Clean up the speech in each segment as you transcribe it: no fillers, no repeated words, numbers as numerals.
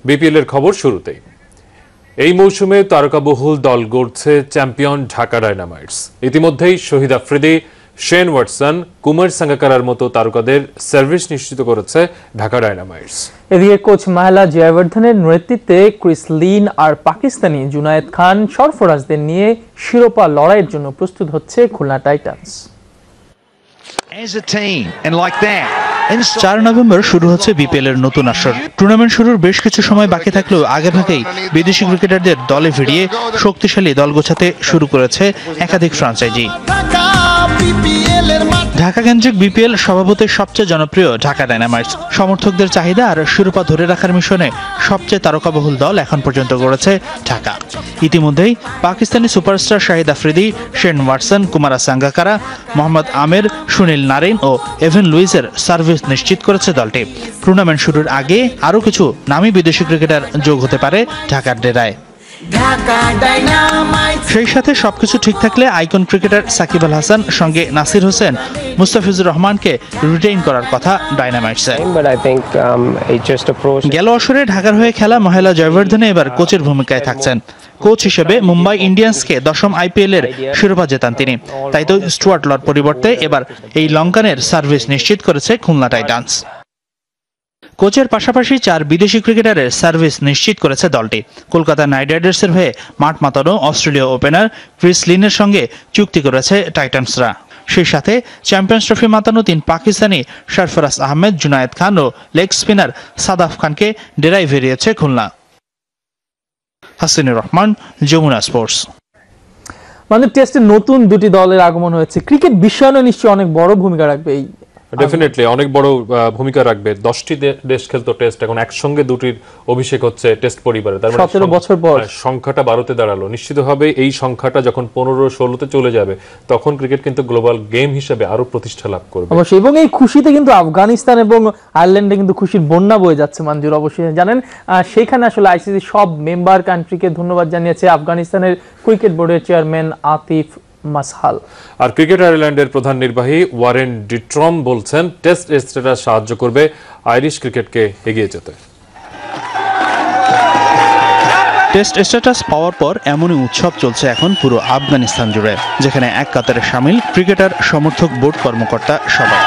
BPL এর খবর শুরুতেই। এই মৌসুমে তারকাবহুল দল গড়ছে চ্যাম্পিয়ন ঢাকা ডায়নামাইটস। ইতিমধ্যেই শহীদ আফ্রিদি, শেন ওয়াটসন, কুমার সাঙ্গাকারার মতো তারকাদের সার্ভিস নিশ্চিত করেছে ঢাকা ডায়নামাইটস। এদিকে কোচ মাহেলা জয়াবর্ধনের নেতৃত্বে ক্রিস লিন আর পাকিস্তানি জুনায়েদ খান সরফরাজদের নিয়ে শিরোপা লড়াইয়ের জন্য প্রস্তুত হচ্ছে খুলনা টাইটান্স। 4 নভেম্বর শুরু হচ্ছে বিপিএল এর নতুন আসর। টুর্নামেন্ট শুরুর বেশ কিছু সময় বাকি থাকলেও আগেভাগেই বিদেশি ক্রিকেটারদের দলে ভিড়িয়ে শক্তিশালী দল গোছাতে শুরু করেছে একাধিক ফ্র্যাঞ্চাইজি। ঢাকা কেন্দ্রিক বিপিএল স্বভাবতই সবচেয়ে জনপ্রিয় ঢাকা ডায়নামাইটস। সমর্থকদের চাহিদা আর শিরোপা ধরে রাখার মিশনে সবচেয়ে তারকাবহুল দল এখন পর্যন্ত গড়েছে ঢাকা। ইতিমধ্যেই Pakistani superstar Shahid Afridi, Shane Watson, Kumar Sangakkara, Mohammad আমের, সুনীল নারিন ও এভেন লুইসের সার্ভিস নিশ্চিত করেছে দলটি। টুর্নামেন্ট শুরুর আগে আরও কিছু নামী বিদেশি ক্রিকেটার যোগ হতে পারে ঢাকার ডেরায়। সেই সাথে সবকিছু ঠিক থাকলে আইকন ক্রিকেটার সাকিব আল হাসান সঙ্গে নাসির হোসেন, মুস্তাফিজুর রহমানকে রিটেইন করার কথা ডায়নামাইটসে। গেল আসরে ঢাকার হয়ে খেলা মাহেলা জয়াবর্ধনে এবার কোচের ভূমিকায় থাকছেন। কোচ হিসেবে মুম্বাই ইন্ডিয়ান্সকে 10ম আইপিএল এর শিরোপা জেতান তিনি। তাই তো স্টুয়ার্ট লর পরিবর্তে এবার এই লঙ্কানের সার্ভিস নিশ্চিত করেছে খুলনা টাইটান্স। কোচের পাশাপাশি 4 বিদেশি ক্রিকেটারের সার্ভিস নিশ্চিত করেছে দলটি। কলকাতা নাইট রাইডার্সের হয়ে মাঠ মাতানো অস্ট্রেলীয় ওপেনার ক্রিস লিনের সঙ্গে চুক্তি করেছে টাইটান্সরা। সেই সাথে চ্যাম্পিয়ন্স ট্রফি মাতানো 3 পাকিস্তানি সরফরাজ আহমেদ, জুনায়েদ খান ও লেগ স্পিনার সাদাফ খানকে ডেরায় ভেরিয়েছে খুলনা। হাসিনুর রহমান, যমুনা স্পোর্টস। মানে টেস্টে নতুন দুটি দলের আগমন হয়েছে, ক্রিকেট বিশ্বায়নে নিশ্চয়ই অনেক বড় ভূমিকা রাখবে। এই ডেফিনেটলি অনেক বড় ভূমিকা রাখবে। 10টি দেশ খেলতো টেস্ট, এখন একসঙ্গে দুটির অভিষেক হচ্ছে টেস্ট পরিবারে। তার মানে 17 বছর পর সংখ্যাটা 12তে দাঁড়ালো। নিশ্চিতভাবে এই সংখ্যাটা যখন 15-16তে চলে যাবে তখন ক্রিকেট কিন্তু গ্লোবাল গেম হিসেবে আরো প্রতিষ্ঠা লাভ করবে অবশ্যই। এবং এই খুশিতে কিন্তু আফগানিস্তান এবং আয়ারল্যান্ডে কিন্তু খুশির বন্যা বয়ে যাচ্ছে মঞ্জুর, অবশ্যই জানেন। সেখানে আসলে আইসিসি সব মেম্বার কান্ট্রিকে ধন্যবাদ জানিয়েছে আফগানিস্তানের ক্রিকেট বোর্ডের চেয়ারম্যান আতিফ মাসহাল। আর ক্রিকেট আয়ারল্যান্ডের প্রধান নির্বাহী ওয়ারেন ডিট্রম বলছেন টেস্ট স্ট্যাটাস সাহায্য করবে আইরিশ ক্রিকেটকে এগিয়ে যেতে। টেস্ট স্ট্যাটাস পাওয়ার পর এমনই উৎসব চলছে এখন পুরো আফগানিস্তান জুড়ে, যেখানে এক কাতারে শামিল ক্রিকেটার, সমর্থক, বোর্ড কর্মকর্তা সবাই।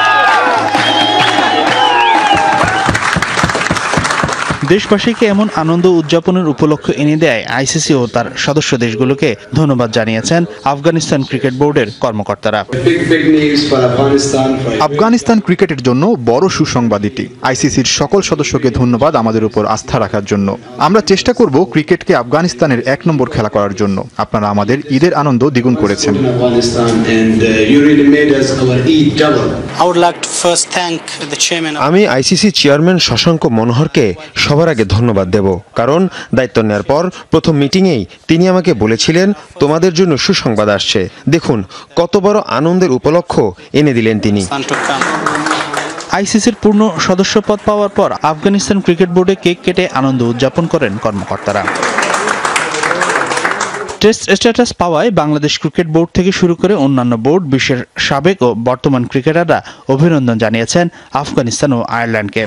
দেশবাসীকে এমন আনন্দ উদযাপনের উপলক্ষ এনে দেয় আইসিসি ও তার সদস্য দেশগুলোকে ধন্যবাদ জানিয়েছেন আফগানিস্তান ক্রিকেট বোর্ডের কর্মকর্তারা। আফগানিস্তান ক্রিকেটের জন্য বড় সুসংবাদ এটি। আইসিসির সকল সদস্যকে ধন্যবাদ আমাদের উপর আস্থা রাখার জন্য। আমরা চেষ্টা করব ক্রিকেটকে আফগানিস্তানের 1 নম্বর খেলা করার জন্য। আপনারা আমাদের ঈদের আনন্দ দ্বিগুণ করেছেন। আমি আইসিসি চেয়ারম্যান শশাঙ্ক মনোহরকে সবার আগে ধন্যবাদ দেব, কারণ দায়িত্ব নেওয়ার পর প্রথম মিটিংয়েই তিনি আমাকে বলেছিলেন তোমাদের জন্য সুসংবাদ আসছে। দেখুন কত বড় আনন্দের উপলক্ষ এনে দিলেন তিনি। আইসিসির পূর্ণ সদস্যপদ পাওয়ার পর আফগানিস্তান ক্রিকেট বোর্ডে কেক কেটে আনন্দ উদযাপন করেন কর্মকর্তারা। টেস্ট স্ট্যাটাস পাওয়ায় বাংলাদেশ ক্রিকেট বোর্ড থেকে শুরু করে অন্যান্য বোর্ড, বিশ্বের সাবেক ও বর্তমান ক্রিকেটাররা অভিনন্দন জানিয়েছেন আফগানিস্তান ও আয়ারল্যান্ডকে।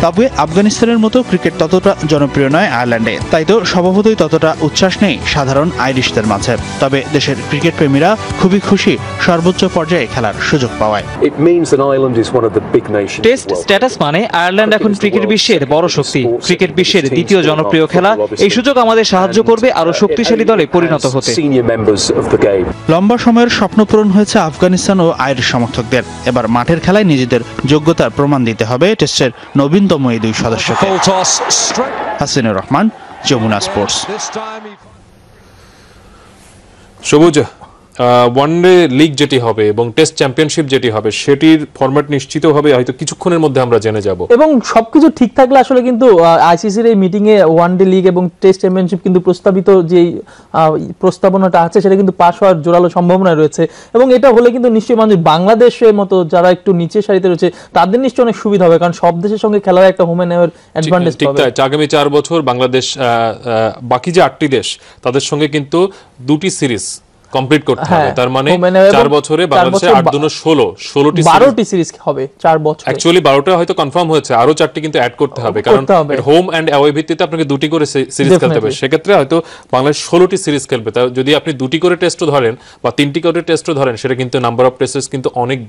তবে আফগানিস্তানের মতো ক্রিকেট ততটা জনপ্রিয় নয় আয়ারল্যান্ডে, তাই তো স্বভাবতই ততটা উচ্ছ্বাস নেই সাধারণ আইরিশদের মাঝে। তবে দেশের ক্রিকেট প্রেমীরা খুবই খুশি সর্বোচ্চ পর্যায়ে খেলার সুযোগ পাওয়ায়। টেস্ট স্ট্যাটাস মানে আয়ারল্যান্ড এখন ক্রিকেট বিশ্বের বড় শক্তি, ক্রিকেট বিশ্বের দ্বিতীয় জনপ্রিয় খেলা। এই সুযোগ আমাদের সাহায্য করবে আরো শক্তিশালী দলে পরিণত হতে। লম্বা সময়ের স্বপ্ন পূরণ হয়েছে আফগানিস্তান ও আইরিশ সমর্থকদের। এবার মাঠের খেলায় নিজেদের যোগ্যতার প্রমাণ দিতে হবে টেস্টের নবীনতম এই 2 সদস্যকে। হাসিনুর রহমান, যমুনা স্পোর্টস। সবুজ, ওয়ানডে লিগ যেটি হবে এবং টেস্ট চ্যাম্পিয়নশিপ যেটি হবে সেটির ফরম্যাট নিশ্চিত হবে হয়তো কিছুক্ষণের মধ্যে আমরা জেনে যাব। এবং সবকিছু ঠিক থাকলে আসলে কিন্তু আইসিসির এই মিটিং এ ওয়ানডে লিগ এবং টেস্ট চ্যাম্পিয়নশিপ কিন্তু প্রস্তাবিত যে প্রস্তাবনাটা আছে সেটা কিন্তু পাস হওয়ার জোরালো সম্ভাবনা রয়েছে। এবং এটা হলে কিন্তু নিশ্চয়ই মানুষ বাংলাদেশের মতো যারা একটু নিচের সারিতে রয়েছে তাদের নিশ্চয়ই অনেক সুবিধা হবে, কারণ সব দেশের সঙ্গে খেলার একটা হোম এন্ড অ্যাডভান্টেজ পাবে। আগামী 4 বছর বাংলাদেশ বাকি যে 8টি দেশ তাদের সঙ্গে কিন্তু 2টি সিরিজ কমপ্লিট করতে হবে। হ্যাঁ, তার মানে home and away 4 এবং বছরে 4 বাংলাদেশে বছর 8 দুনো 16টি 12টি সিরিজ হবে 4 বছর। অ্যাকচুয়ালি 12টা হয়তো কনফার্ম হয়েছে, আরো 4টি কিন্তু অ্যাড করতে হবে, কারণ হোম এন্ড অ্যাওয়ে ভিত্তিতে আপনাকে দুটি করে সিরিজ খেলতে হবে। সেক্ষেত্রে হয়তো বাংলাদেশ 16টি সিরিজ খেলবে। তা যদি আপনি দুটি করে টেস্টও ধরেন বা 3টি করে টেস্টও ধরেন, সেটা কিন্তু নাম্বার অফ টেস্টেস কিন্তু অনেক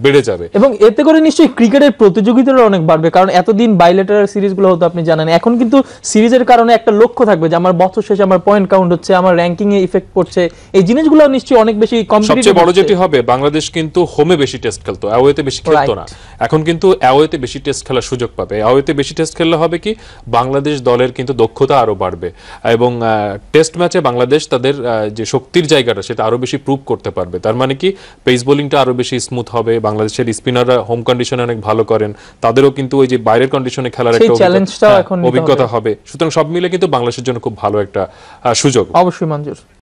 বেড়ে যাবে এবং এতে করে নিশ্চয়ই ক্রিকেটের প্রতিযোগিতাটা অনেক বাড়বে, কারণ এতদিন বাইলেটারাল সিরিজগুলো হতো আপনি জানেন, এখন কিন্তু সিরিজের কারণে একটা লক্ষ্য থাকবে যে আমার বছর শেষে আমার পয়েন্ট কাউন্ট হচ্ছে, আমার র্যাঙ্কিং এ ইফেক্ট পড়ছে, এই জিনিসগুলো নিশ্চয়ই অনেক বেশি কম্পিটিটিভ। সবচেয়ে বড় যেটি হবে, বাংলাদেশ কিন্তু হোমে বেশি টেস্ট খেলতো, অ্যাওয়েতে বেশি খেলতো না। এখন কিন্তু অ্যাওয়েতে বেশি টেস্ট খেলার সুযোগ পাবে। অ্যাওয়েতে বেশি টেস্ট খেললে হবে কি, বাংলাদেশ দলের কিন্তু দক্ষতা আরো বাড়বে এবং টেস্ট ম্যাচে বাংলাদেশ তাদের যে শক্তির জায়গাটা সেটা আরো বেশি প্রুভ করতে পারবে। তার মানে কি, পেস বোলিংটা আরো বেশি স্মুথ হবে। বাংলাদেশের স্পিনাররা হোম কন্ডিশনে অনেক ভালো করেন, তাদেরও কিন্তু ওই যে বাইরের কন্ডিশনে খেলার একটা অভিজ্ঞতা হবে। সুতরাং সব মিলে কিন্তু বাংলাদেশের জন্য খুব ভালো একটা সুযোগ। অবশ্যই মঞ্জুর।